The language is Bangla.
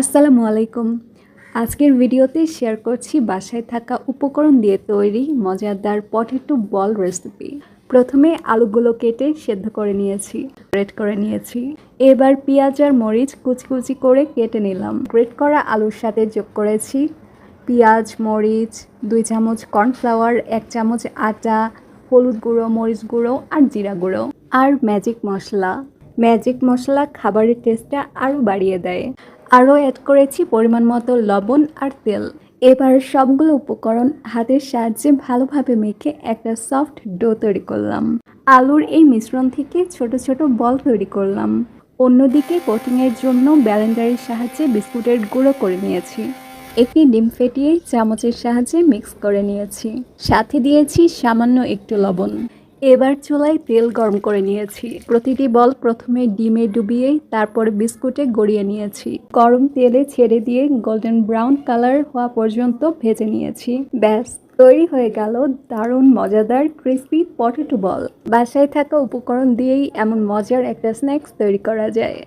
আসসালামু আলাইকুম। আজকের ভিডিওতে শেয়ার করছি বাসায় থাকা উপকরণ দিয়ে তৈরি মজাদার পটেটো বল রেসিপি। প্রথমে আলুগুলো কেটে সেদ্ধ করে নিয়েছি, গ্রেট করে নিয়েছি। এবার পেঁয়াজ আর মরিচ কুচি কুচি করে কেটে নিলাম। গ্রেট করা আলুর সাথে যোগ করেছি পেঁয়াজ, মরিচ, 2 চামচ কর্নফ্লাওয়ার, 1 চামচ আটা, হলুদ গুঁড়ো, মরিচ গুঁড়ো আর জিরা গুঁড়ো আর ম্যাজিক মশলা। ম্যাজিক মশলা খাবারের টেস্টটা আরও বাড়িয়ে দেয়। আরও অ্যাড করেছি পরিমাণ মতো লবণ আর তেল। এবার সবগুলো উপকরণ হাতের সাহায্যে ভালোভাবে মেখে একটা সফট ডো তৈরি করলাম। আলুর এই মিশ্রণ থেকে ছোট ছোট বল তৈরি করলাম। অন্যদিকে কোটিংয়ের জন্য ব্লেন্ডারের সাহায্যে বিস্কুটের গুঁড়ো করে নিয়েছি। একটি ডিম ফেটিয়ে চামচের সাহায্যে মিক্স করে নিয়েছি, সাথে দিয়েছি সামান্য একটু লবণ। এবার চুলায় তেল গরম করে নিয়েছি। প্রতিটি বল প্রথমে ডিমে ডুবিয়ে তারপর বিস্কুটে গড়িয়ে নিয়েছি। গরম তেলে ছেড়ে দিয়ে গোল্ডেন ব্রাউন কালার হওয়া পর্যন্ত ভেজে নিয়েছি। ব্যাস, তৈরি হয়ে গেল দারুণ মজাদার ক্রিসপি পটেটো বল। বাসায় থাকা উপকরণ দিয়েই এমন মজার একটা স্ন্যাক্স তৈরি করা যায়।